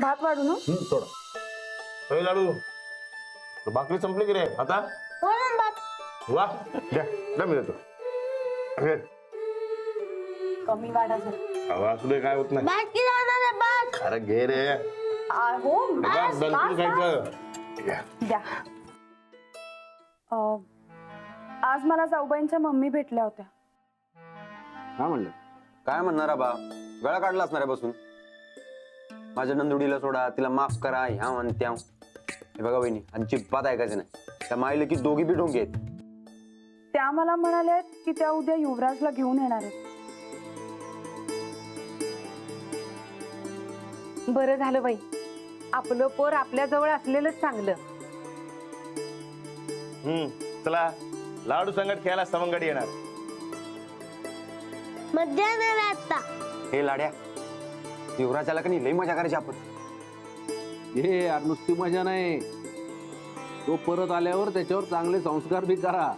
भात वाढू ना? थोडा. होय लाडू, भाकरी संपली की रे आता? हो ना भात. वा, द्या द्या मी देतो. घे. कमी वाढा जरा. हवा असू दे, काय होत नाही. भात किती राहणार आहे भात? अरे घे रे. हो बस, दणकून खायचं. घ्या. द्या. आज मला जाऊबाईंच्या मम्मी भेटल्या होत्या. काय म्हणलं? काय म्हणणार बा? गळा काढला असणार आहे बसून. माझ्या नंदुडीला सोडा, तिला माफ करा, ह्या म्हण त्या. हे बघा बहिणी, अजिबात ऐकायचं नाही. त्या माईले की दोघी बी ढोंगे आहेत. त्या मला म्हणाल्या की त्या उद्या युवराजला घेऊन येणार आहेत. बरं झालं बाई, आपलं पोर आपल्या जवळ असलेलंच चांगलं. चला लाडू संगट खेळायला सवंगडी येणार. मध्या आता हे लाड्या, युवराजाला का नाही लई मजा करायची आपण. हे यार नुसती मजा नाही, तो परत आल्यावर त्याच्यावर चांगले संस्कार बी करा.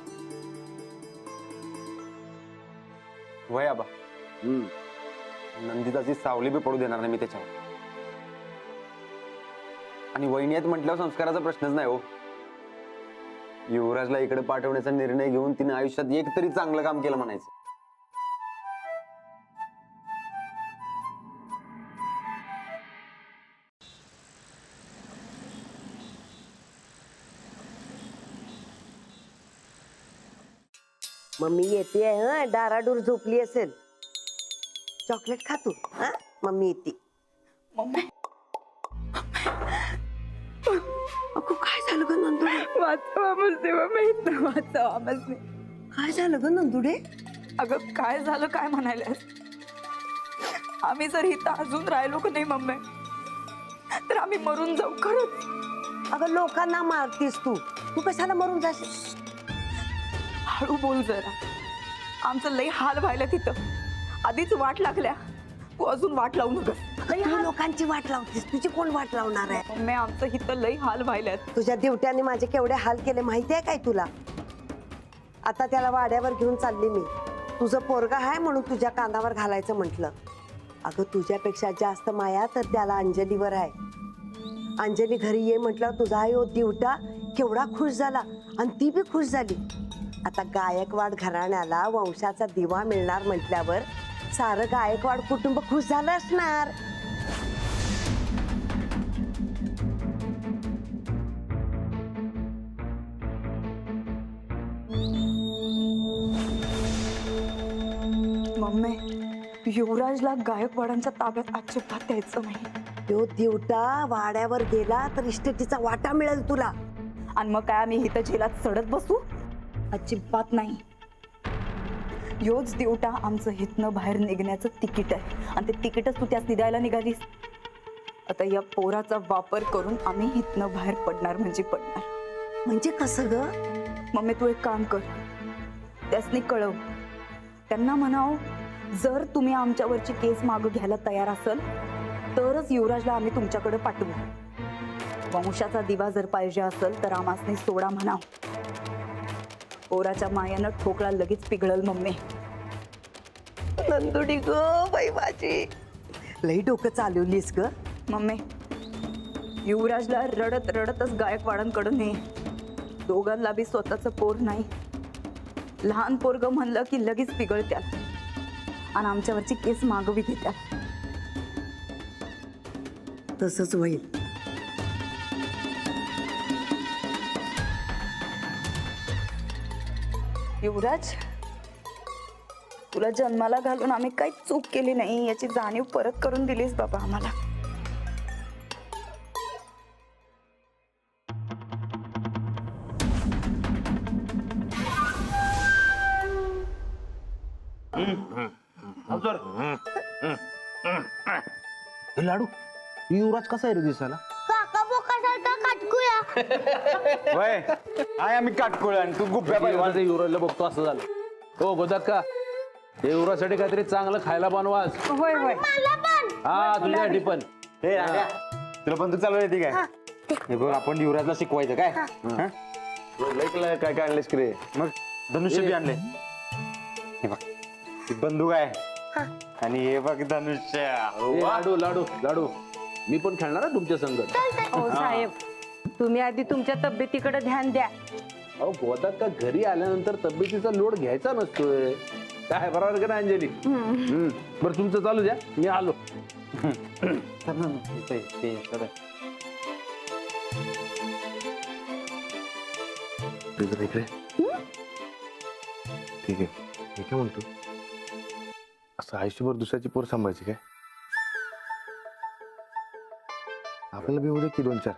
वय आबा, नंदिताची सावली बी पडू देणार नाही मी त्याच्यावर. आणि वहिनीत म्हटल्यावर संस्काराचा प्रश्नच नाही हो. युवराजला इकडे पाठवण्याचा निर्णय घेऊन तिने आयुष्यात एक तरी चांगलं काम केलं म्हणायचं. मम्मी येते हा, डाराडूर झोपली असेल. चॉकलेट खा तू. हा, मम्मी येते. अगो काय झालं ग नंदुडे? वाचवा म्हणते मम्मी, वाचवा म्हणते. काय झालं ग नंदुडे? अगं काय झालं काय म्हणायला? आम्ही जर इथं अजून राहिलो का नाही मम्मी, तर आम्ही मरून जाऊ खरंच. अगं लोकांना मारतीस तू, तू कशाला मरून जाशील? हळू बोल जरा. आमचं लई हाल व्हायला तिथं. आधीच वाट लागल्या, तू अजून वाट लावू नका. तू लोकांची वाट लावतीस, तुझी कोण वाट लावणार आहे? मम्मी आमचं इथं लई हाल व्हायल्यात. तुझ्या दिवट्याने माझे केवढे हाल केले माहिती आहे काय तुला? आता त्याला वाड्यावर घेऊन चालली मी. तुझं पोरगा आहे म्हणून तुझ्या कानावर घालायचं म्हटलं. अगं तुझ्यापेक्षा जास्त माया तर त्याला अंजलीवर आहे. अंजली घरी ये म्हटलं तुझा आई दिवटा केवढा खुश झाला आणि ती बी खुश झाली. आता गायकवाड घराण्याला वंशाचा दिवा मिळणार म्हटल्यावर सारं गायकवाड कुटुंब खुश झालं असणार. मम्मी युवराजला गायकवाडांच्या ताब्यात अजिबात द्यायचं नाही. तो दिवटा वाड्यावर गेला तर इस्टेटीचा वाटा मिळेल तुला. आणि मग काय आम्ही इथं जेलात चढत बसू? अजिबात नाही. योच दिवटा आमचं हितनं बाहेर निघण्याचं तिकीट आहे आणि ते तिकीटच तू त्यास द्यायला निघालीस. आता या पोराचा वापर करून आम्ही हितनं बाहेर पडणार म्हणजे पडणार. म्हणजे कसं ग? मम्मी तू एक काम कर, त्यासनी कळव. त्यांना म्हणाव जर तुम्ही आमच्यावरची केस मागं घ्यायला तयार असाल तरच युवराजला आम्ही तुमच्याकडे पाठवू. वंशाचा दिवा जर पाहिजे असेल तर आमासनी सोडा म्हणाव. पोराच्या मायानं ठोकळा लगेच पिघळल मम्मी. नंदुडी ग बाई माझी, लई डोकं चालवलीस ग. मम्मी युवराजला रडत रडतच गायकवाडांकडे ने. दोघांना बी स्वतःचं पोर नाही. लहान पोरग म्हणलं की लगेच पिघळत्यात आणि आमच्यावरची केस मागवी घेत्यात. तसंच होईल. युवराज तुला जन्माला घालून आम्ही काही चूक केली नाही याची जाणीव परत करून दिलीस बाबा आम्हाला. हे लाडू, युवराज कसा आहे रे दिसायला? काका बोकासारखा काटकुया. वय आहे आम्ही काटकोळ आणि तू गुप्या पहिलवान ते युवराजला बघतो असं झालं. हो गोदात का ते युवराजसाठी काहीतरी चांगलं खायला बनवास. होय होय, हा तुझ्यासाठी पण. हे राजा, तुला बंदूक चालवली येते काय? हे बघ आपण युवराजला शिकवायचं काय? हा? लय काय काय आणलेस की रे? मग धनुष्य बी आणले. हे बघ ही बंदूक आहे आणि हे बघ धनुष्य. लाडू लाडू लाडू मी पण खेळणार आहे तुमच्या संगत. हो साहेब, तुम्ही आधी तुमच्या तब्येतीकडे ध्यान द्या. अहो गोदात का घरी आल्यानंतर तब्येतीचा लोड घ्यायचा नसतोय. काय बरोबर का नाही अंजली? बरं तुमचं चालू द्या, मी आलो. इकडे ठीक आहे. मी काय म्हणतो, असं आयुष्यभर दुसऱ्याची पोर सांभाळायची काय? आपल्याला बी होऊ दे की 2-4.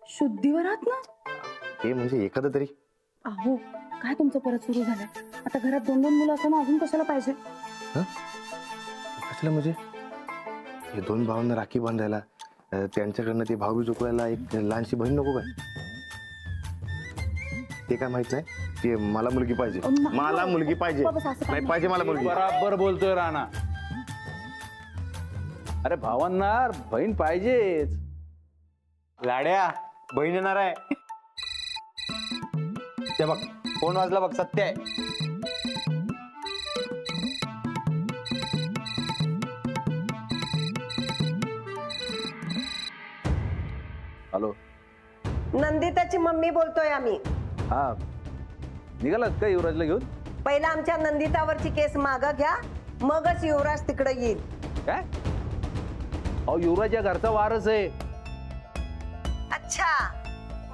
शुद्धीवर आहात ना? ते म्हणजे एखादं तरी. अहो काय तुमचं परत सुरू झालंय? आता घरात 2-2 मुलं असताना अजून कशाला पाहिजे? कसलं म्हणजे? हे 2 भावांना राखी बांधायला, त्यांच्याकडनं ते भाऊ चुकवायला एक लहानशी बहीण नको काय? ते काय माहित नाही, ते मला मुलगी पाहिजे. मला मुलगी पाहिजे. नाही पाहिजे मला मुलगी. बराबर बोलतोय राणा. अरे भावांना बहीण पाहिजेच. लाड्या बहीण येणार आहे. ते बघ फोन वाजला बघ, सत्य आहे. हॅलो. नंदिताची मम्मी बोलतोय आम्ही. हा निघालात का युवराजला घेऊन? पहिला आमच्या नंदितावरची केस मागं घ्या, मगच युवराज तिकडे येईल. काय? अहो युवराज या घरचा वारस आहे. अच्छा,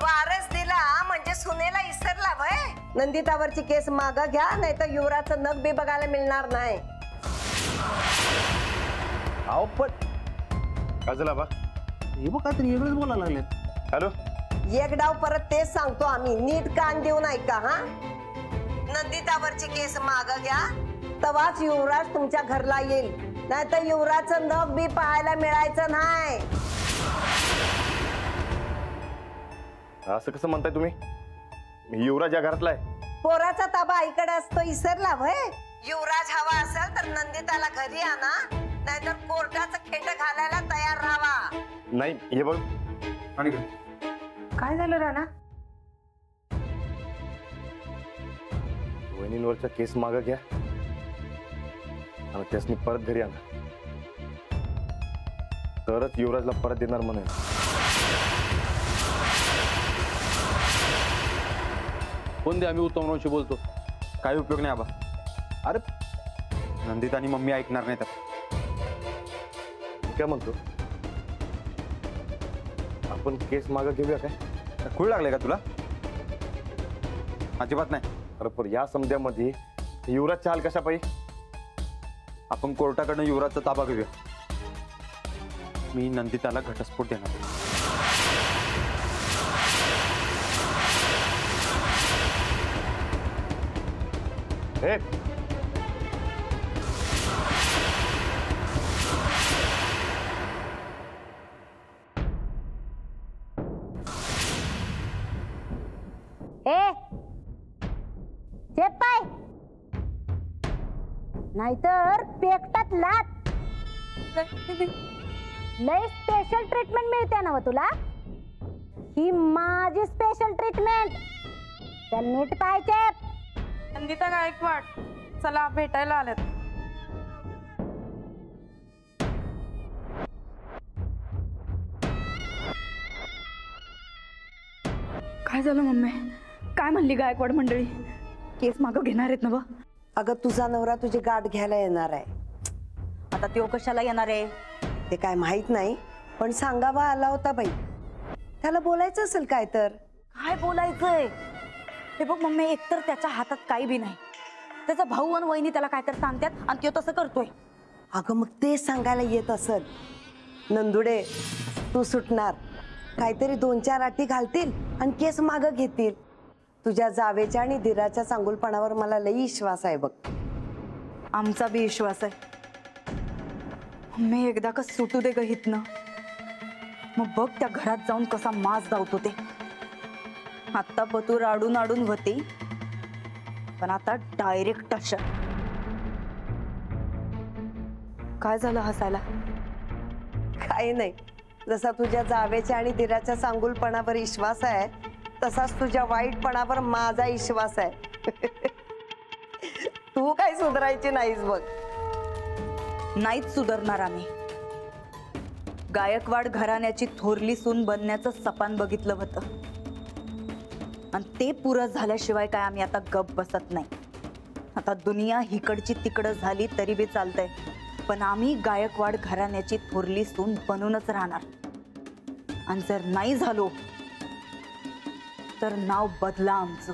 वारस दिला म्हणजे सुनेला इसरला भय. नंदितावरची केस मागं घ्या, नाही तर युवराजचं नख बी बघायला मिळणार नाही. अहो पण काय झालं बा? हे बघ काहीतरी वेगळंच बोलायला लागले. हॅलो. एक डाव परत तेच सांगतो आम्ही, नीट कान देऊन ऐका. हा, नंदितावरची केस मागं घ्या, तवाच युवराज तुमच्या घरला येईल, नाही तर युवराजचं नख बी पाहायला मिळायचं नाही. असं कसं म्हणताय तुम्ही? मी युवराज या घरातला आहे. पोराचा ताबा आईकडे असतो, इसरला भय. युवराज हवा असेल तर नंदिताला घरी आणा, नाहीतर कोर्टाचं खेट घालायला तयार राहावा. नाही हे बघ, काय झालं राणा? वहिनींवरच्या केस मागं घ्या आणि त्यासनी परत घरी आणा, तरच युवराजला परत देणार म्हणे. फोन दे, आम्ही उत्तमरावशी बोलतो. काही उपयोग नाही आबा. अरे नंदिता आणि मम्मी ऐकणार नाही. तर मी काय म्हणतो, आपण केस मागं घेऊया काय? खूळ लागले का तुला? अजिबात नाही. अरे पण या समध्यामध्ये युवराजचा हाल कशा पाहिजे? आपण कोर्टाकडनं युवराजचा ताबा घेऊया. मी नंदिताला घटस्फोट देणार. हे ए चेप पाय, नाहीतर पेकटात लात. लय स्पेशल ट्रीटमेंट मिळते ना व तुला. ही माझी स्पेशल ट्रीटमेंट. चल नीट पाय चेप. नंदिता गायकवाड, चला भेटायला आलेत. काय झालं मम्मी? काय म्हणली गायकवाड मंडळी? केस मागं घेणार आहेत ना व? अगं तुझा नवरा तुझी गाठ घ्यायला येणार आहे. आता त्यो कशाला येणार आहे? ते काय माहित नाही, पण सांगावा आला होता बाई. त्याला बोलायचं असेल काय तर. काय बोलायचंय? हे बघ मम्मी, एकतर त्याच्या हातात काही बी नाही. त्याचा भाऊ आणि वहिनी त्याला काय तर सांगतात आणि तो तसं करतोय. अगं मग ते सांगायला येत असल. नंदुडे, तू सुटणार, काहीतरी 2-4 अटी घालतील आणि केस मागं घेतील. तुझ्या जावेच्या आणि दिराच्या चांगुलपणावर मला लई विश्वास आहे बघ. आमचा बी विश्वास आहे. मी एकदा का सुटू दे गहित ना, मग बघ त्या घरात जाऊन कसा मास धावतो ते. आत्ता पतूर आडून आडून होती, पण आता डायरेक्ट टच. काय झालं हसायला? काही नाही, जसा तुझ्या जावेच्या आणि दिराच्या चांगुलपणावर विश्वास आहे, तसाच तुझ्या वाईटपणावर माझा विश्वास आहे. तू काही सुधारायची नाहीस बघ. नाहीच सुधारणार आम्ही. गायकवाड घराण्याची थोरली सून बनण्याचं सपान बघितलं होतं, आणि ते पुरं झाल्याशिवाय काय आम्ही आता गप बसत नाही. आता दुनिया हिकडची तिकडं झाली तरी बी चालतंय, पण आम्ही गायकवाड घराण्याची थोरली सून बनूनच राहणार. आणि जर नाही झालो तर नाव बदला आमचं.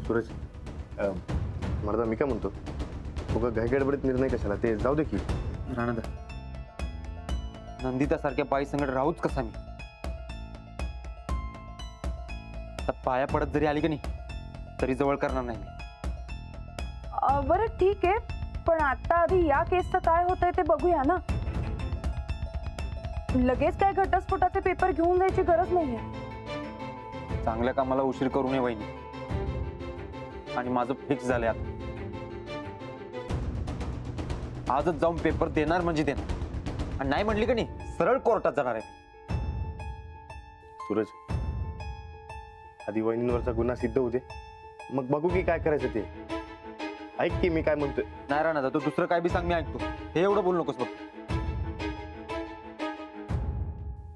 सूरज, मर्दा मी काय म्हणतो, उगा घाईगडबडीत निर्णय कशाला, ते जाऊ दे की. राणा नंदिता सारख्या बाई संगत राहूच कसा मी. आता पाया पडत जरी आली की नाही तरी जवळ करणार नाही मी. बरं ठीक आहे, पण आता आधी या केसचं काय होतंय ते बघूया ना. लगेच काय घटस्फोटाचे पेपर घेऊन जायची गरज नाहीये. चांगल्या कामाला उशीर करू नये वहिनी. आणि माझं फिक्स झालंय आता. आजच जाऊन पेपर देणार म्हणजे देणार, आणि नाही म्हणली का नाही सरळ कोर्टात जाणार आहे. सूरज, आधी वहिनींवरचा गुन्हा सिद्ध होऊ दे, मग बघू की काय करायचं ते. ऐक की मी काय म्हणतोय. नाही राहणार तू दुसरं काय बी सांग, मी ऐकतो. हे एवढं बोलू नकोस बघ.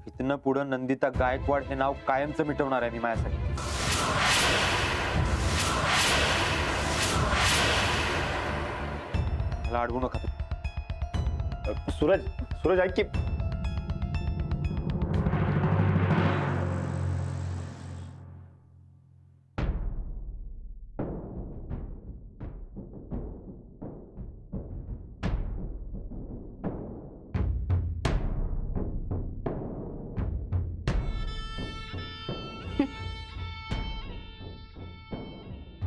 इथनं पुढं नंदिता गायकवाड हे नाव कायमचं मिटवणार आहे मी माझ्यासाठी. मला अडवू नका तू. सूरज, सूरज ऐक की.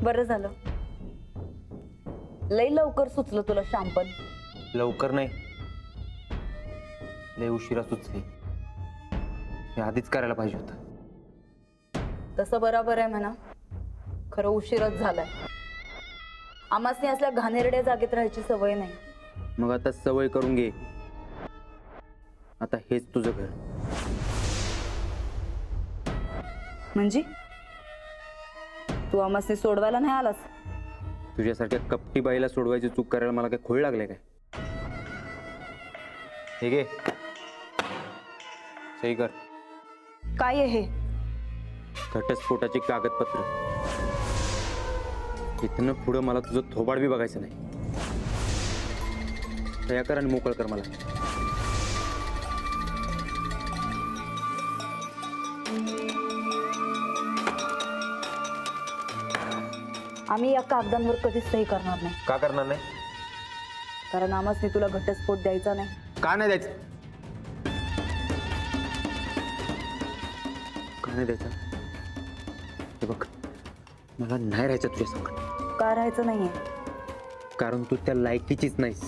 बरं झालं, लई लवकर सुचलं तुला शांपन. लवकर नाही, लय उशिरा सुचली. हे आधीच करायला पाहिजे होतं. तसं बरोबर आहे म्हणा, खरं उशीरच झालाय. आमासनी असल्या घाणेरड्या जागेत राहायची सवय नाही. मग आता सवय करून घे. आता हेच तुझं घर. म्हणजे तू आमासनी सोडवायला नाही आलास? तुझ्यासारख्या कपटी बाईला सोडवायची चूक करायला मला काय खोळ लागले काय? हे घे, सही कर. काय आहे हे? घटस्फोटाची कागदपत्र. इथनं पुढं मला तुझं थोबाड बी बघायचं नाही. तया कर आणि मोकळ कर मला. आम्ही या कागदांवर कधीच सही करणार नाही. का करणार नाही? कारण आमासनी तुला घटस्फोट द्यायचा नाही. का नाही द्यायचं? का नाही द्यायचं? हे बघ, मला नाही राहायचं तुझ्या संगत. का राहायचं नाहीये? कारण तू त्या लायकीचीच नाहीस.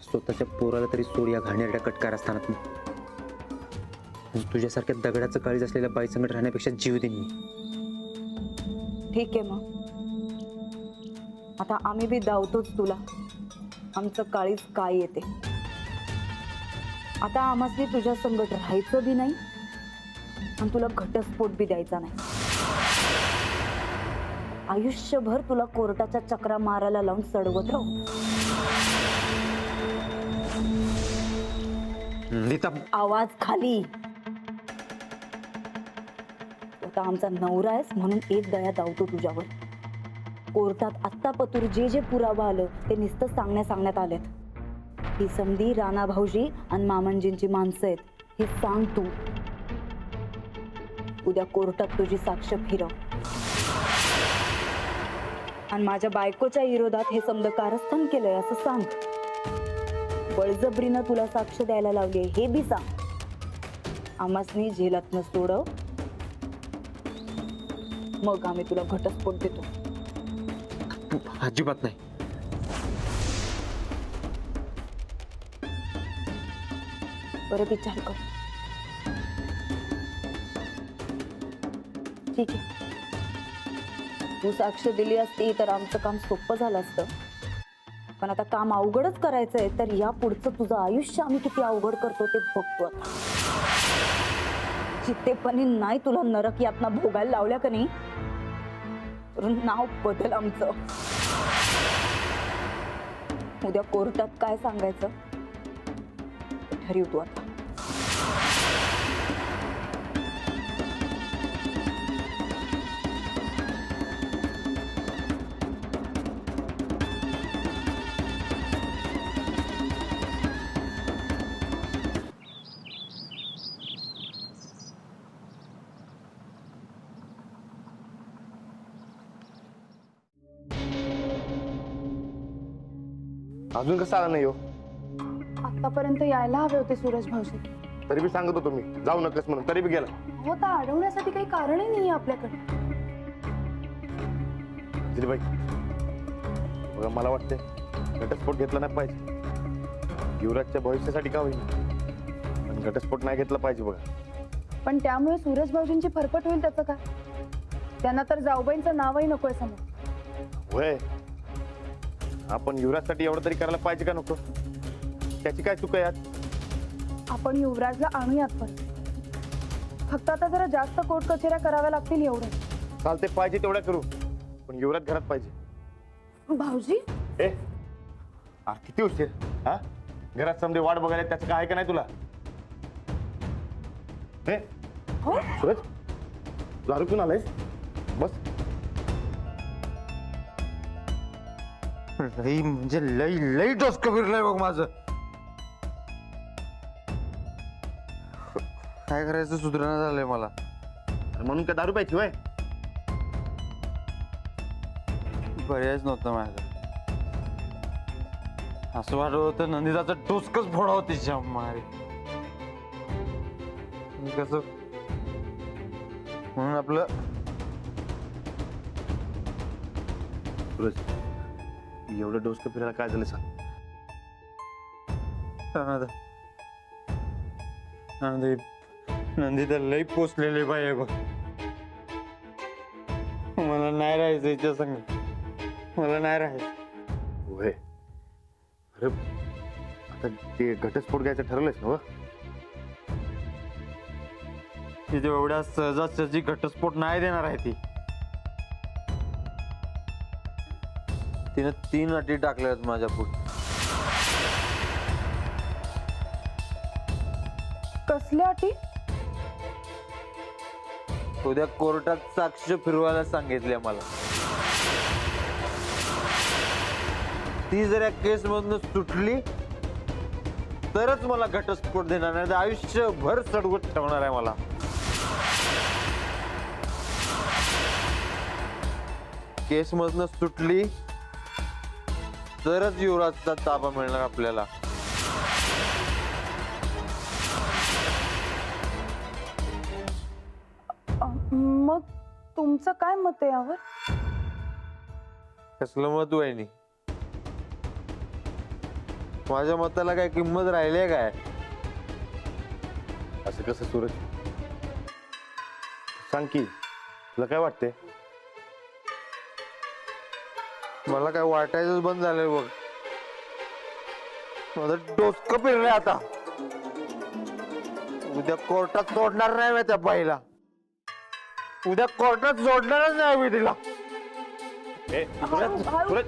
स्वतःच्या पोराला तरी सोड या घाणेरड्या कटकार असतानात मी. तुझ्यासारख्या दगडाचं काळीज असलेल्या बाई संगत राहण्यापेक्षा जीव देईन मी. ठीक आहे, मग आता आम्ही बी धावतोच तुला. आमचं काळीज काय येते. आता आम्हासनी तुझ्या संगत राहायचं बी नाही आणि तुला घटस्फोट बी द्यायचा नाही. आयुष्यभर तुला कोर्टाच्या चक्रा मारायला लावून सडवत राहू. आवाज खाली. आता आमचा नवरा आहेस म्हणून एक दया धावतो तुझ्यावर. कोर्टात आत्ता पतूर जे पुरावा आलं ते नुसतं सांगण्यात आलेत. ही समधी राणा भाऊजी आणि मामनजींची माणसं आहेत हे सांग तू. उद्या कोर्टात तुझी साक्ष फिरव आणि माझ्या बायकोच्या विरोधात हे समज कारस्थान केलंय असं सांग. बळजबरीनं तुला साक्ष द्यायला लावली हे बी सांग. आमासनी जेलातनं सोडव, मग आम्ही तुला घटस्फोट देतो. अजिबात नाही. परत विचार कर. ठीक आहे, तू साक्ष दिली असती तर आमचं काम सोपं झालं असतं. पण आता काम अवघडच करायचंय तर या पुढचं तुझं आयुष्य आम्ही किती अवघड करतो ते बघतो आता. चित्तेपणी नाही तुला नरक यातना भोगायला लावल्या का नाही, तर नाव बदल आमचं. उद्या कोर्टात काय सांगायचं ठरव तू आता. अजून कसं आला नाही हो? आतापर्यंत यायला हवे होते सूरज भाऊजी. तरी बी सांगत होतो मी जाऊ नकस म्हणून, तरी बी गेला. हो, तर अडवण्यासाठी काही कारणही नाही आपल्याकडे. बाई बघा, मला वाटतंय घटस्फोट घेतला नाही पाहिजे. युवराजच्या भविष्यासाठी का होईल, पण घटस्फोट नाही घेतला पाहिजे बघा. पण त्यामुळे सूरज भाऊजींची फरफट होईल त्याचं काय? त्यांना तर जाऊबाईंचं नावही नकोय समोर. होय, आपण युवराजसाठी एवढं तरी करायला पाहिजे का नको? त्याची काय चूक आहे यात? आपण युवराजला आणूयात पण, फक्त आता जरा जास्त कोर्ट कचेऱ्या कराव्या लागतील एवढं. चालते, पाहिजे तेवढ्या करू, पण युवराज घरात पाहिजे. भाऊजी ए किती उशीर हा? घरात समजे वाट बघायला, त्याचं काय आहे का नाही तुला? ए हो, सूरज, दारू पिऊन आलायस? बस. लई म्हणजे लई लई डोसकं फिरलंय बघ माझं. काय करायचं सुधारणा झालंय मला. म्हणून काय दारू प्यायची होय? पर्यायच नव्हतं माझं. असं वाटत होतं नंदिताचं डोसकच फोडावं तिच्या मारे. कसं म्हणून आपलं सूरज, एवढं डोसकं फिरायला काय झालं सांग? नंदिता लई पोचलेली बाई बघ. मला नाही राहायचं हिच्या संग. मला नाही राहायचं. होय, अरे आता ते घटस्फोट घ्यायचं ठरवलंयस ना? तिथे एवढ्या सहजासहजी घटस्फोट नाही देणार आहे ती. तिने 3 अटी टाकल्यात माझ्या पुढे. कसल्या अटी? उद्या कोर्टात साक्ष फिरवायला सांगितले मला. ती जर या केस मधून सुटली तरच मला घटस्फोट देणार, नाही तर आयुष्यभर सडवत ठेवणार आहे मला. केस मधून सुटली तरच युवराजचा ताबा मिळणार आपल्याला. मग तुमचं काय मत आहे यावर? कसलं मत वहिनी? माझ्या मताला काय किंमत राहिली आहे काय? असं कसं सूरज? सांग की, तुला काय वाटतंय? मला काय वाटायचंच बंद झालंय बघ. माझं डोसकं फिरलंय आता. उद्या कोर्टात सोडणार नाही मी त्या बाईला. उद्या कोर्टात सोडणारच नाही मी तिला. सूरज, सूरज,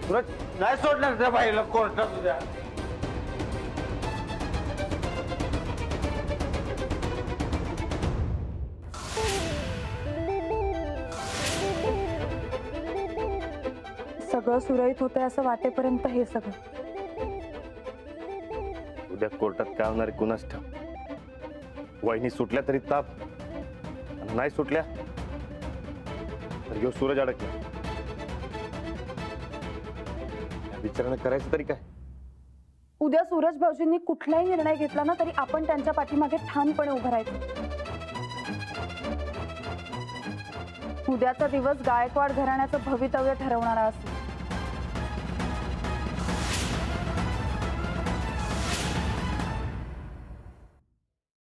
सूरज, नाही सोडणार त्या बाईला कोर्टात उद्या. सगळं सुरळीत होतंय असं वाटेपर्यंत हे सगळं. उद्या कोर्टात काय होणार आहे कुणास ठाऊक. वहिनी सुटल्या तरी ताप, आणि नाही सुटल्या तर ह्यो सूरज अडकला. या विचारानं करायचं तरी काय? उद्या सूरज भाऊजींनी कुठलाही निर्णय घेतला ना तरी आपण त्यांच्या पाठीमागे ठामपणे उभं राहायचं. उद्याचा दिवस गायकवाड घराण्याचं भवितव्य ठरवणारा असेल.